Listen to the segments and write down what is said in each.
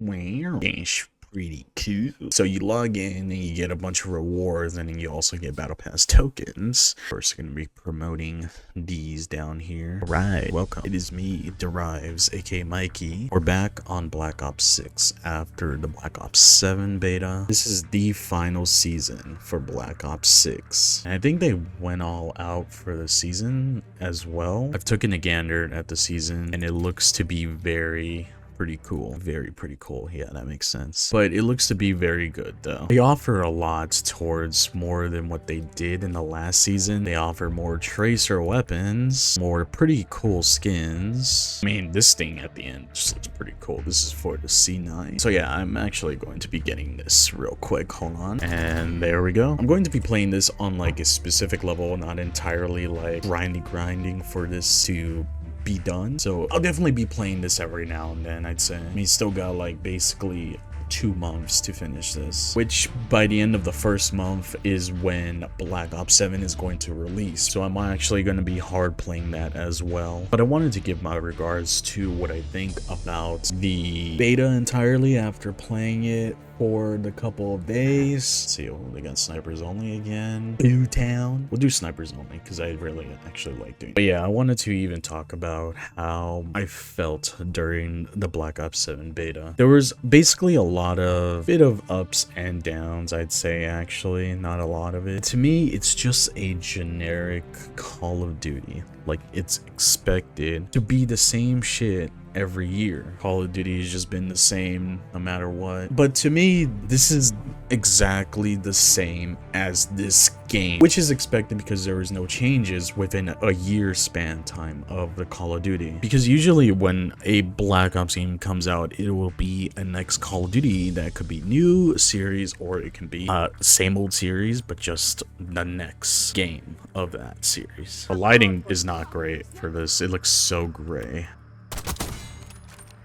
Wow, that's pretty cool. So you log in and you get a bunch of rewards, and then you also get battle pass tokens. First, going to be promoting these down here. Right, welcome. It is me, Derives, aka Mikey. We're back on Black Ops 6 after the Black Ops 7 beta. This is the final season for Black Ops 6. And I think they went all out for the season as well. I've taken a gander at the season, and it looks to be pretty cool. Pretty cool. Yeah, that makes sense. But it looks to be very good though. They offer a lot towards more than what they did in the last season. They offer more tracer weapons, more pretty cool skins. I mean, this thing at the end just looks pretty cool. This is for the C9. So yeah, I'm actually going to be getting this real quick. Hold on. And there we go. I'm going to be playing this on like a specific level, not entirely like grinding for this to be done. So I'll definitely be playing this every now and then, I'd say. I mean, still got like basically 2 months to finish this, which by the end of the first month is when Black Ops 7 is going to release. So I'm actually going to be hard playing that as well. But I wanted to give my regards to what I think about the beta entirely after playing it for the couple of days. Let's see, they got snipers only again. Boo Town. We'll do snipers only because I really actually like doing it. But yeah, I wanted to even talk about how I felt during the Black Ops 7 beta. There was basically a bit of ups and downs, I'd say. Actually, not a lot of it. To me, it's just a generic Call of Duty. Like, it's expected to be the same shit every year. Call of Duty has just been the same no matter what. But to me, this is exactly the same as this game, which is expected because there is no changes within a year span time of the Call of Duty. Because usually when a Black Ops game comes out, it will be a next Call of Duty that could be new series, or it can be same old series, but just the next game of that series. The lighting is not great for this. It looks so gray.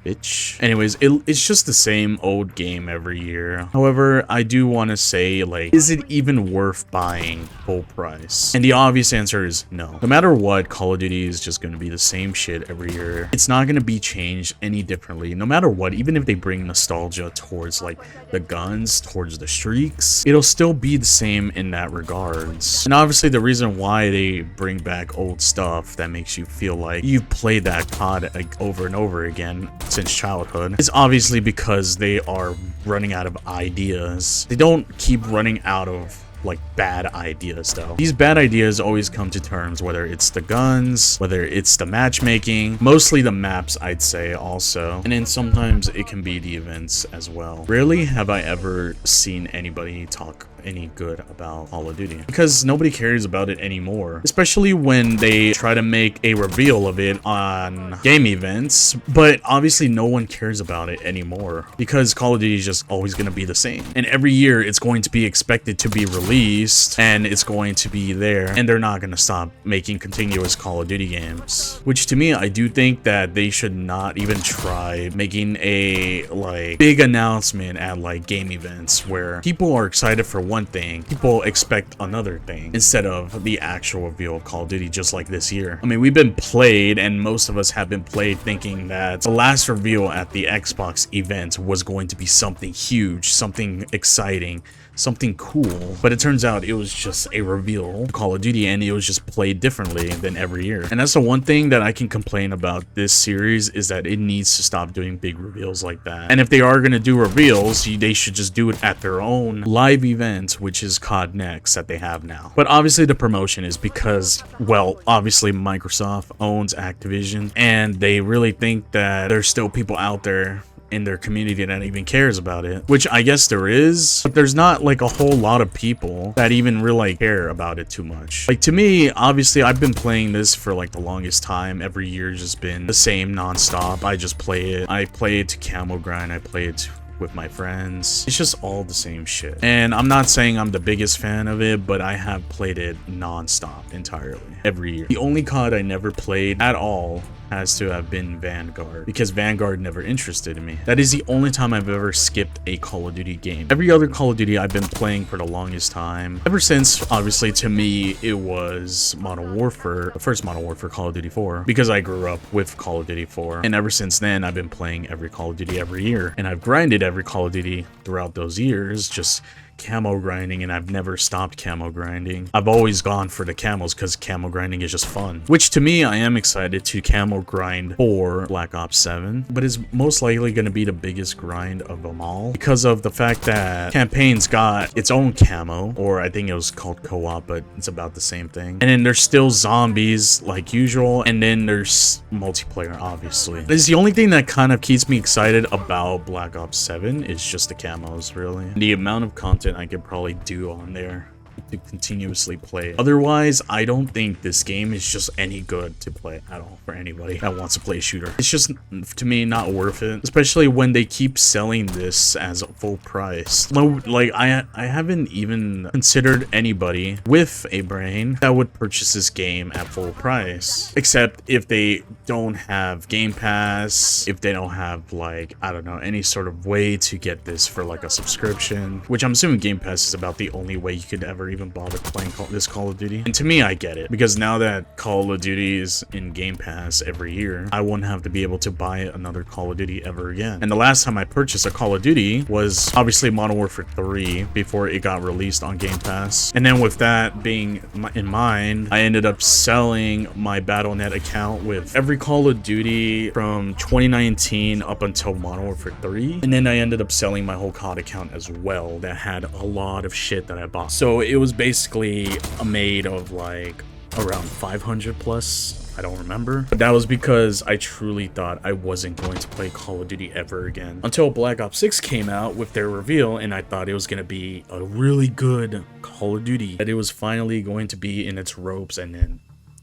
Bitch. Anyways, it's just the same old game every year. However, I do want to say, like, is it even worth buying full price? And the obvious answer is no. No matter what, Call of Duty is just going to be the same shit every year. It's not going to be changed any differently. No matter what, even if they bring nostalgia towards, like, the guns, towards the streaks, it'll still be the same in that regards. And obviously, the reason why they bring back old stuff that makes you feel like you've played that COD like, over and over again since childhood is obviously because they are running out of ideas. They don't keep running out of like bad ideas though. These bad ideas always come to terms, whether it's the guns, whether it's the matchmaking, mostly the maps, I'd say also. And then sometimes it can be the events as well. Rarely have I ever seen anybody talk any good about Call of Duty because nobody cares about it anymore, especially when they try to make a reveal of it on game events, but obviously no one cares about it anymore because Call of Duty is just always going to be the same, and every year it's going to be expected to be released and it's going to be there, and they're not going to stop making continuous Call of Duty games, which to me, I do think that they should not even try making a like big announcement at like game events where people are excited for one thing, people expect another thing instead of the actual reveal of Call of Duty, just like this year. I mean, we've been played, and most of us have been played thinking that the last reveal at the Xbox event was going to be something huge, something exciting, something cool, but it turns out it was just a reveal of Call of Duty, and it was just played differently than every year. And that's the one thing that I can complain about this series, is that it needs to stop doing big reveals like that. And if they are going to do reveals, they should just do it at their own live event, which is COD Next that they have now. But obviously the promotion is because, well, obviously Microsoft owns Activision, and they really think that there's still people out there in their community that even cares about it, which I guess there is, but there's not like a whole lot of people that even really care about it too much. Like, to me, obviously I've been playing this for like the longest time. Every year just been the same nonstop. I just play it. I play it to camo grind. I play it with my friends. It's just all the same shit. And I'm not saying I'm the biggest fan of it, but I have played it non-stop entirely every year. The only COD I never played at all has to have been Vanguard, because Vanguard never interested me. That is the only time I've ever skipped a Call of Duty game. Every other Call of Duty I've been playing for the longest time, ever since, obviously, to me, it was Modern Warfare, the first Modern Warfare, Call of Duty 4, because I grew up with Call of Duty 4. And ever since then, I've been playing every Call of Duty every year. And I've grinded every Call of Duty throughout those years, just camo grinding, and I've never stopped camo grinding. I've always gone for the camos because camo grinding is just fun, which to me, I am excited to camo grind for Black Ops 7, but it's most likely going to be the biggest grind of them all because of the fact that campaign's got its own camo, or I think it was called co-op, but it's about the same thing. And then there's still zombies like usual, and then there's multiplayer, obviously. This is the only thing that kind of keeps me excited about Black Ops 7 is just the camos, really. The amount of content I could probably do on there to continuously play. Otherwise, I don't think this game is just any good to play at all for anybody that wants to play a shooter. It's just, to me, not worth it, especially when they keep selling this as a full price. Like, I haven't even considered anybody with a brain that would purchase this game at full price, except if they don't have Game Pass, if they don't have, like, I don't know, any sort of way to get this for like a subscription, which I'm assuming Game Pass is about the only way you could ever even bother playing this Call of Duty. And to me, I get it, because now that Call of Duty is in Game Pass every year, I wouldn't have to be able to buy another Call of Duty ever again. And the last time I purchased a Call of Duty was obviously Modern Warfare 3 before it got released on Game Pass. And then with that being in mind, I ended up selling my Battle.net account with every Call of Duty from 2019 up until Modern Warfare 3. And then I ended up selling my whole COD account as well that had a lot of shit that I bought. So it was basically made of like around 500 plus. I don't remember, but that was because I truly thought I wasn't going to play Call of Duty ever again until Black Ops 6 came out with their reveal, and I thought it was going to be a really good Call of Duty, that it was finally going to be in its ropes, and then,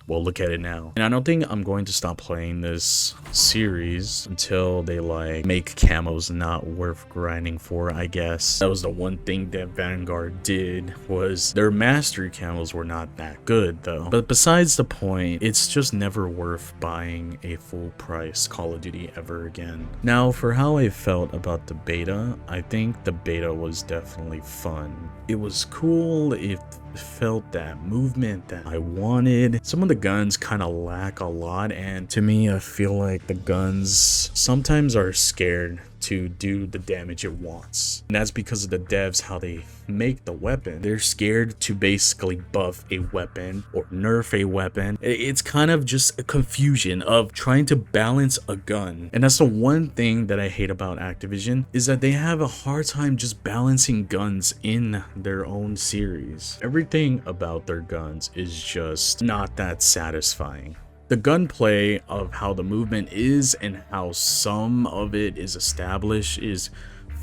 well, look at it now. And I don't think I'm going to stop playing this series until they like make camos not worth grinding for, I guess. That was the one thing that Vanguard did, was their mastery camos were not that good though. But besides the point, it's just never worth buying a full price Call of Duty ever again. Now, for how I felt about the beta, I think the beta was definitely fun. It was cool. It felt that movement that I wanted. Some of the guns kind of lack a lot, and to me, I feel like the guns sometimes are scared to do the damage it wants, and that's because of the devs, how they make the weapon. They're scared to basically buff a weapon or nerf a weapon. It's kind of just a confusion of trying to balance a gun, and that's the one thing that I hate about Activision, is that they have a hard time just balancing guns in their own series. Everything about their guns is just not that satisfying. The gunplay of how the movement is and how some of it is established is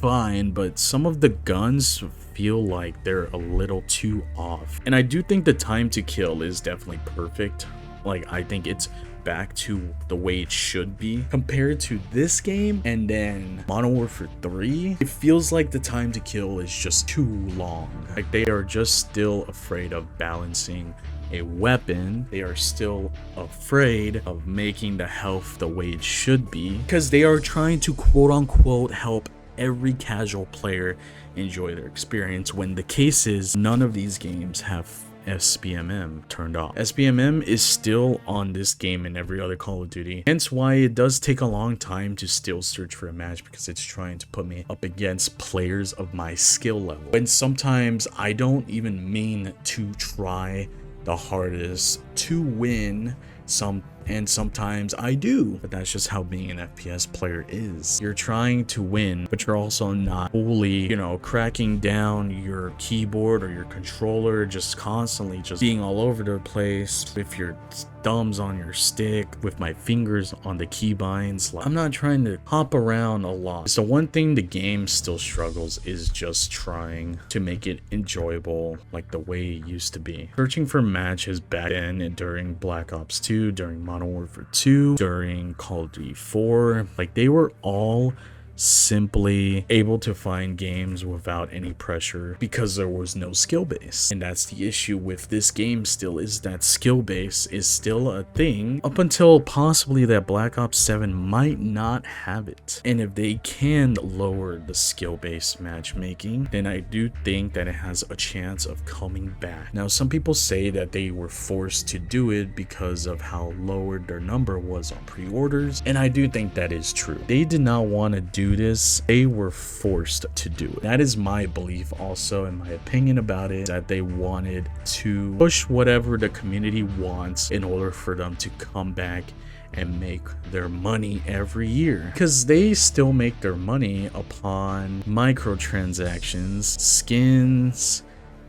fine, but some of the guns feel like they're a little too off. And I do think the time to kill is definitely perfect. Like, I think it's back to the way it should be compared to this game. And then Modern Warfare 3, it feels like the time to kill is just too long. Like, they are just still afraid of balancing a weapon. They are still afraid of making the health the way it should be, because they are trying to quote unquote help every casual player enjoy their experience, when the case is none of these games have SBMM turned off. SBMM is still on this game and every other Call of Duty, hence why it does take a long time to still search for a match, because it's trying to put me up against players of my skill level, and sometimes I don't even mean to try the hardest to win, and sometimes I do, but that's just how being an FPS player is. You're trying to win, but you're also not fully, you know, cracking down your keyboard or your controller, just constantly just being all over the place with your thumbs on your stick, with my fingers on the keybinds. Like, I'm not trying to hop around a lot. So one thing the game still struggles is just trying to make it enjoyable like the way it used to be. Searching for matches back then and during Black Ops 2, during Modern Warfare 2, during Call of Duty 4, like, they were all simply able to find games without any pressure because there was no skill base. And that's the issue with this game still, is that skill base is still a thing up until possibly that Black Ops 7 might not have it. And if they can lower the skill based matchmaking, then I do think that it has a chance of coming back. Now, some people say that they were forced to do it because of how lowered their number was on pre-orders, and I do think that is true. They did not want to do this, they were forced to do it. That is my belief also, in my opinion about it, that they wanted to push whatever the community wants in order for them to come back and make their money every year, because they still make their money upon microtransactions, skins,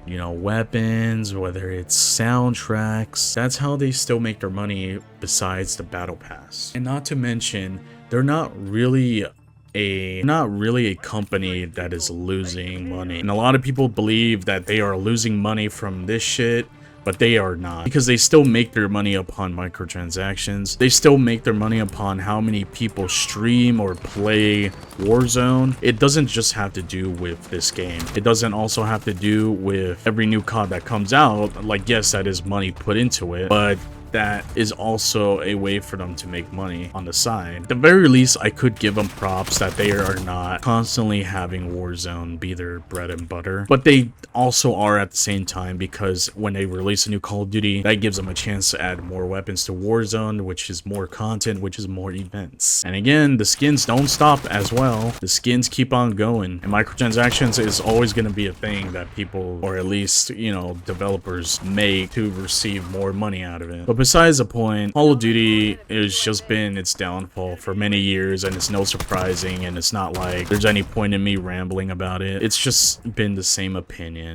you know, weapons, whether it's soundtracks. That's how they still make their money besides the battle pass. And not to mention, they're not really a company that is losing money. And a lot of people believe that they are losing money from this shit, but they are not, because they still make their money upon microtransactions. They still make their money upon how many people stream or play Warzone. It doesn't just have to do with this game. It doesn't also have to do with every new COD that comes out. Like, yes, that is money put into it, but that is also a way for them to make money on the side. At the very least, I could give them props that they are not constantly having Warzone be their bread and butter, but they also are at the same time, because when they release a new Call of Duty, that gives them a chance to add more weapons to Warzone, which is more content, which is more events. And again, the skins don't stop as well. The skins keep on going, and microtransactions is always going to be a thing that people, or at least, you know, developers make to receive more money out of it. But besides the point, Call of Duty has just been its downfall for many years, and it's no surprising, and it's not like there's any point in me rambling about it. It's just been the same opinion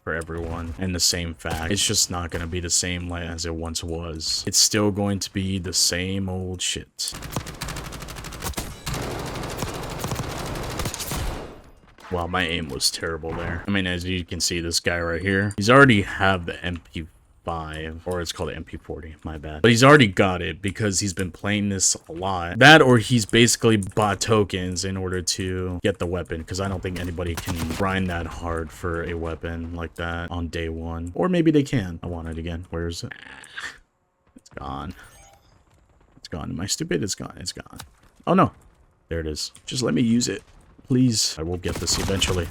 for everyone and the same fact. It's just not going to be the same as it once was. It's still going to be the same old shit. Wow, my aim was terrible there. I mean, as you can see, this guy right here, he's already have the MP5, or it's called the MP40, my bad. But he's already got it because he's been playing this a lot. That, or he's basically bought tokens in order to get the weapon, because I don't think anybody can grind that hard for a weapon like that on day one. Or maybe they can. I want it again. Where is it? It's gone. It's gone. Am I stupid? It's gone. It's gone. Oh no. There it is. Just let me use it, please. I will get this eventually.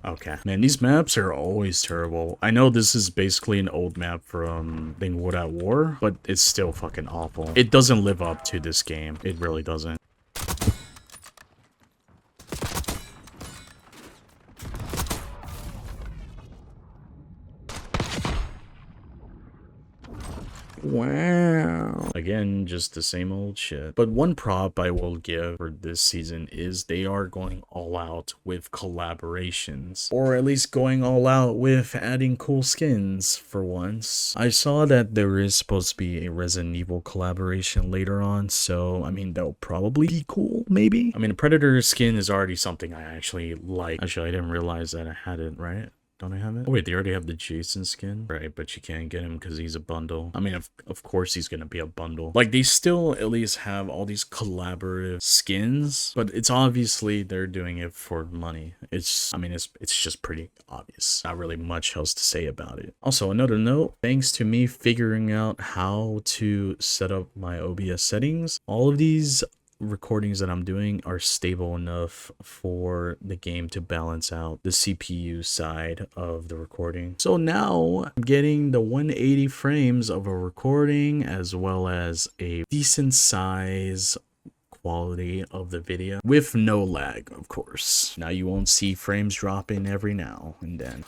Okay. Man, these maps are always terrible. I know this is basically an old map from Wood at War, but it's still fucking awful. It doesn't live up to this game. It really doesn't. Wow. Again, just the same old shit. But one prop I will give for this season is they are going all out with collaborations, or at least going all out with adding cool skins for once. I saw that there is supposed to be a Resident Evil collaboration later on, so I mean, that'll probably be cool, maybe. I mean, a Predator skin is already something I actually like. Actually, I didn't realize that I had it, right? Don't I have it? Oh wait, they already have the Jason skin? Right, but you can't get him because he's a bundle. I mean, of course he's gonna be a bundle. Like, they still at least have all these collaborative skins, but it's obviously they're doing it for money. I mean, it's just pretty obvious. Not really much else to say about it. Also, another note, thanks to me figuring out how to set up my OBS settings, all of these recordings that I'm doing are stable enough for the game to balance out the CPU side of the recording. So now I'm getting the 180 frames of a recording as well as a decent size quality of the video with no lag, of course. Now you won't see frames dropping every now and then.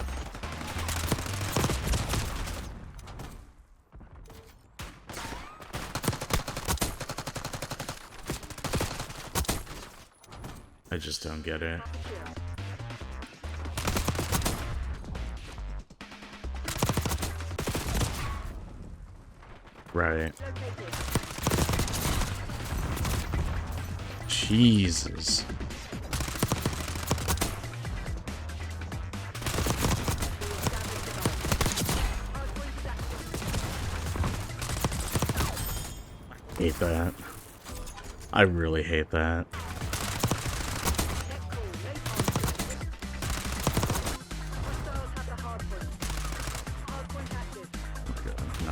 I just don't get it. Right. Jesus. I hate that. I really hate that.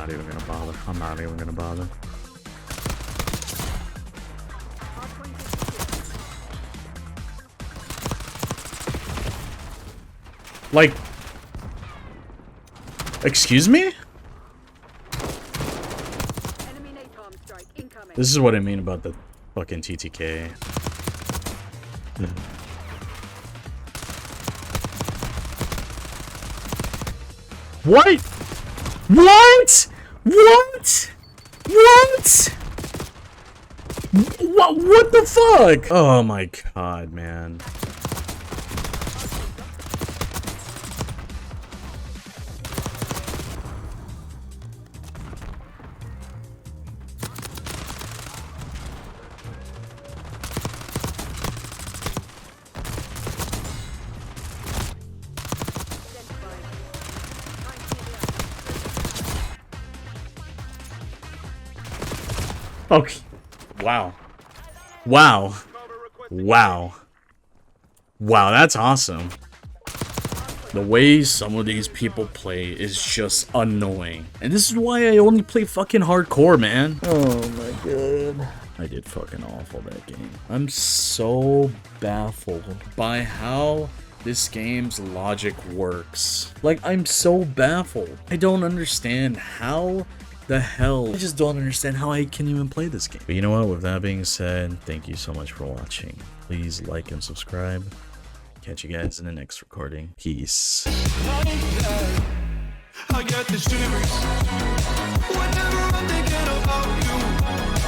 not even gonna bother. I'm not even gonna bother. Like, excuse me? This is what I mean about the fucking TTK. What? What? What? What? What the fuck? Oh my god, man. Okay. Wow. Wow. Wow. Wow, that's awesome. The way some of these people play is just annoying. And this is why I only play fucking hardcore, man. Oh my god. I did fucking awful that game. I'm so baffled by how this game's logic works. Like, I'm so baffled. I don't understand how the hell. I just don't understand how I can even play this game. But you know what? With that being said, thank you so much for watching. Please like and subscribe. Catch you guys in the next recording. Peace. I get the shivers whenever I'm thinking about you.